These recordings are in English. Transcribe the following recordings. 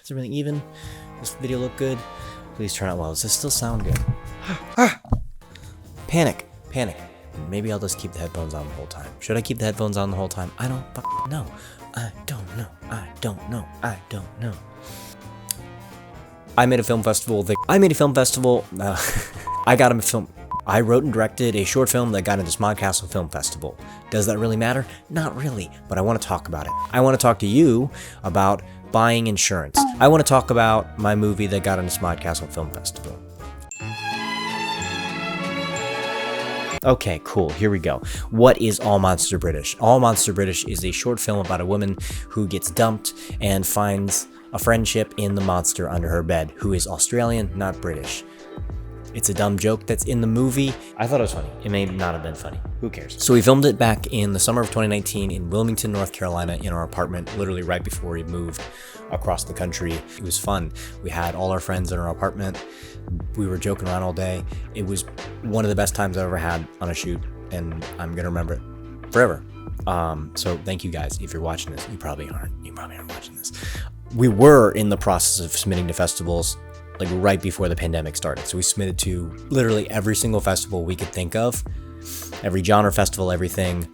Is everything even? Does the video look good? Please turn out well. Does this still sound good? Panic. Maybe I'll just keep the headphones on the whole time. Should I keep the headphones on the whole time? I don't know. I don't know. I made a film festival. I wrote and directed a short film that got into Smodcastle Film Festival. Does that really matter? Not really, but I want to talk about it. I want to talk to you about buying insurance. I want to talk about my movie that got into Smodcastle Film Festival. Okay, cool, here we go. What is All Monster British? All Monster British is a short film about a woman who gets dumped and finds a friendship in the monster under her bed, who is Australian, not British. It's a dumb joke that's in the movie. I thought it was funny. It may not have been funny. Who cares? So we filmed it back in the summer of 2019 in Wilmington, North Carolina, in our apartment, literally right before we moved across the country. It was fun. We had all our friends in our apartment. We were joking around all day. It was one of the best times I've ever had on a shoot, and I'm gonna remember it forever. So thank you guys. If you're watching this, you probably aren't watching this. We were in the process of submitting to festivals like right before the pandemic started. So we submitted to literally every single festival we could think of, every genre festival, everything.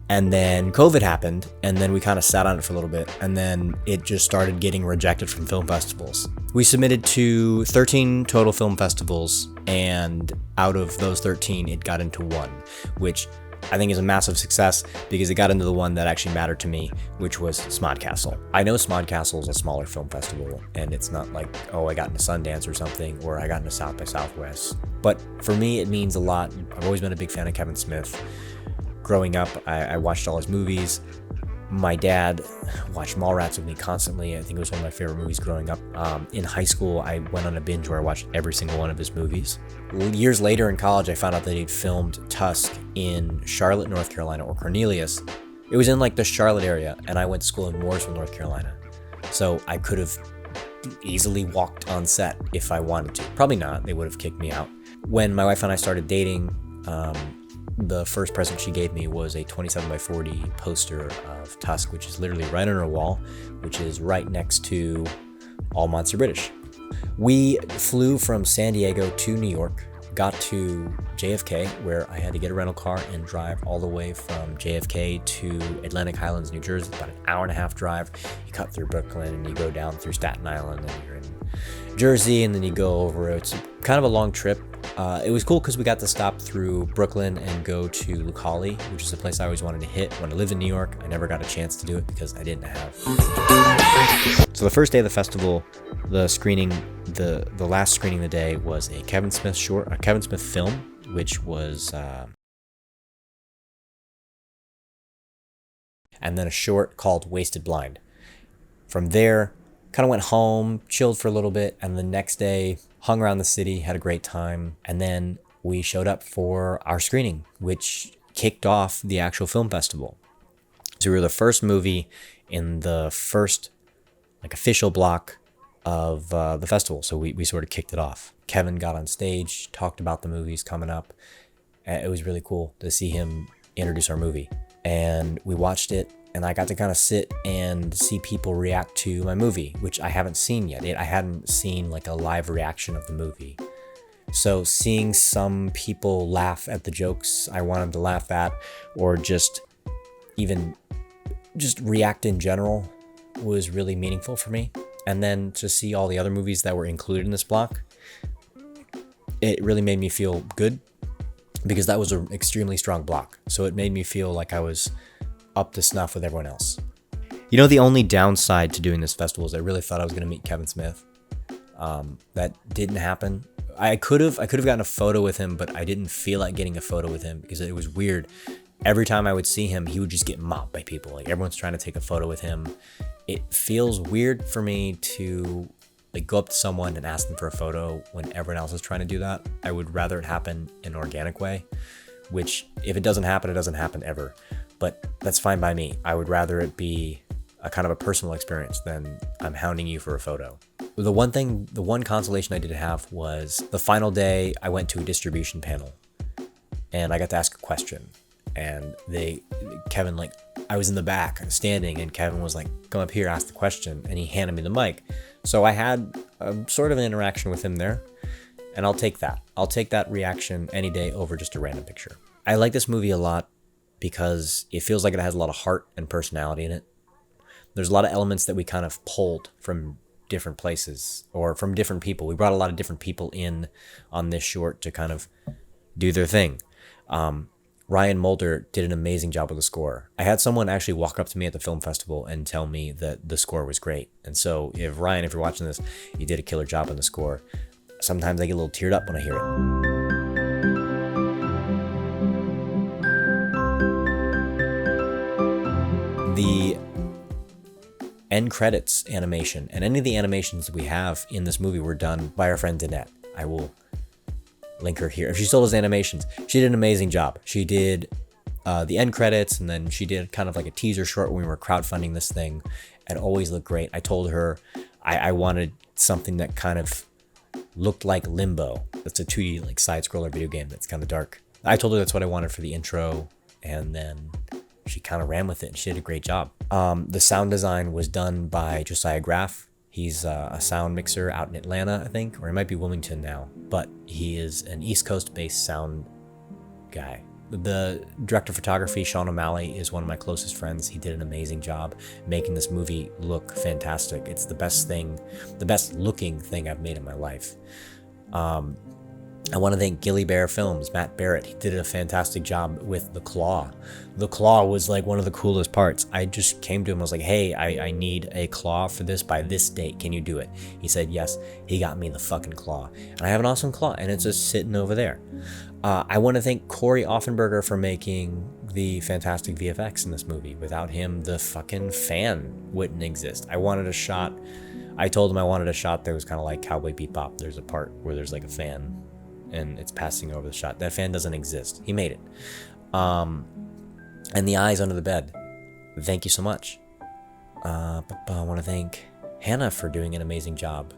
And then COVID happened, and then we kind of sat on it for a little bit, and then it just started getting rejected from film festivals. We submitted to 13 total film festivals, and out of those 13, it got into one, which I think is a massive success because it got into the one that actually mattered to me, which was Smodcastle. I know Smodcastle is a smaller film festival, and it's not like, oh, I got into Sundance or something, or I got into South by Southwest. But for me, it means a lot. I've always been a big fan of Kevin Smith. Growing up, I watched all his movies. My dad watched Mallrats with me constantly. I think it was one of my favorite movies growing up. In high school, I went on a binge where I watched every single one of his movies. Years later in college, I found out that he'd filmed Tusk in Charlotte, North Carolina, or Cornelius. It was in like the Charlotte area, and I went to school in Mooresville, North Carolina. So I could have easily walked on set if I wanted to. Probably not. They would have kicked me out. When my wife and I started dating, the first present she gave me was a 27x40 poster of Tusk, which is literally right on her wall, which is right next to All Monster British. We flew from San Diego to New York, got to JFK, where I had to get a rental car and drive all the way from JFK to Atlantic Highlands, New Jersey, about an hour and a half drive. You cut through Brooklyn and you go down through Staten Island and you're in Jersey, and then you go over. It's kind of a long trip. It was cool because we got to stop through Brooklyn and go to Lucali, which is a place I always wanted to hit. When I lived in New York, I never got a chance to do it because I didn't have. So the first day of the festival, the last screening of the day was a Kevin Smith film, which was, and then a short called Wasted Blind. From there, kind of went home, chilled for a little bit, and the next day hung around the city, had a great time, and then we showed up for our screening, which kicked off the actual film festival. So we were the first movie in the first official block of the festival, so we sort of kicked it off. Kevin got on stage, talked about the movies coming up. It was really cool to see him introduce our movie, and we watched it. And I got to kind of sit and see people react to my movie, which I haven't seen yet. I hadn't seen like a live reaction of the movie. So seeing some people laugh at the jokes I want them to laugh at, or just react in general, was really meaningful for me. And then to see all the other movies that were included in this block, it really made me feel good because that was an extremely strong block. So it made me feel like I was up to snuff with everyone else. You know, the only downside to doing this festival is I really thought I was going to meet Kevin Smith. That didn't happen. I could have gotten a photo with him, but I didn't feel like getting a photo with him because it was weird. Every time I would see him, he would just get mobbed by people. Like everyone's trying to take a photo with him. It feels weird for me to go up to someone and ask them for a photo when everyone else is trying to do that. I would rather it happen in an organic way, which if it doesn't happen, it doesn't happen ever. But that's fine by me. I would rather it be a kind of a personal experience than I'm hounding you for a photo. The one consolation I did have was the final day I went to a distribution panel and I got to ask a question. And Kevin, I was in the back standing and Kevin was like, come up here, ask the question. And he handed me the mic. So I had sort of an interaction with him there, and I'll take that. I'll take that reaction any day over just a random picture. I like this movie a lot because it feels like it has a lot of heart and personality in it. There's a lot of elements that we kind of pulled from different places or from different people. We brought a lot of different people in on this short to kind of do their thing. Ryan Mulder did an amazing job with the score. I had someone actually walk up to me at the film festival and tell me that the score was great. And so if Ryan, if you're watching this, you did a killer job on the score. Sometimes I get a little teared up when I hear it. The end credits animation and any of the animations that we have in this movie were done by our friend Danette. I will link her here. If she still does animations, she did an amazing job. She did the end credits, and then she did kind of like a teaser short when we were crowdfunding this thing, and always looked great. I told her I wanted something that kind of looked like Limbo. It's a 2D like side scroller video game that's kind of dark. I told her that's what I wanted for the intro, and then she kind of ran with it, and she did a great job. The sound design was done by Josiah Graff. He's a sound mixer out in Atlanta, I think, or he might be Wilmington now, but he is an East Coast-based sound guy. The director of photography, Sean O'Malley, is one of my closest friends. He did an amazing job making this movie look fantastic. It's the best looking thing I've made in my life. I want to thank Gilly Bear Films, Matt Barrett. He did a fantastic job with The Claw. The Claw was like one of the coolest parts. I just came to him, I was like, hey, I need a claw for this by this date. Can you do it? He said yes. He got me the fucking claw. And I have an awesome claw, and it's just sitting over there. I want to thank Corey Offenberger for making the fantastic VFX in this movie. Without him, the fucking fan wouldn't exist. I wanted a shot. I told him I wanted a shot that was kind of like Cowboy Bebop. There's a part where there's like a fan and it's passing over the shot. That fan doesn't exist. He made it. And the eyes under the bed. Thank you so much. I want to thank Hannah for doing an amazing job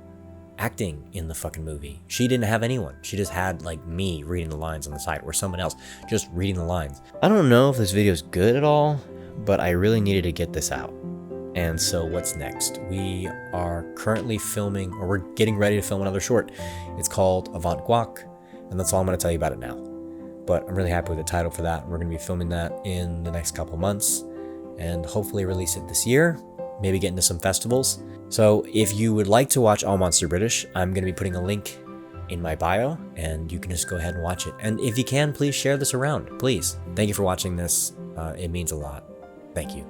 acting in the fucking movie. She didn't have anyone. She just had like me reading the lines on the side, or someone else just reading the lines. I don't know if this video is good at all, but I really needed to get this out. And so what's next? We are currently filming, or we're getting ready to film another short. It's called Avant Guac, and that's all I'm going to tell you about it now. But I'm really happy with the title for that. We're going to be filming that in the next couple months and hopefully release it this year, maybe get into some festivals. So if you would like to watch All Monster British, I'm going to be putting a link in my bio, and you can just go ahead and watch it. And if you can, please share this around, please. Thank you for watching this. It means a lot. Thank you.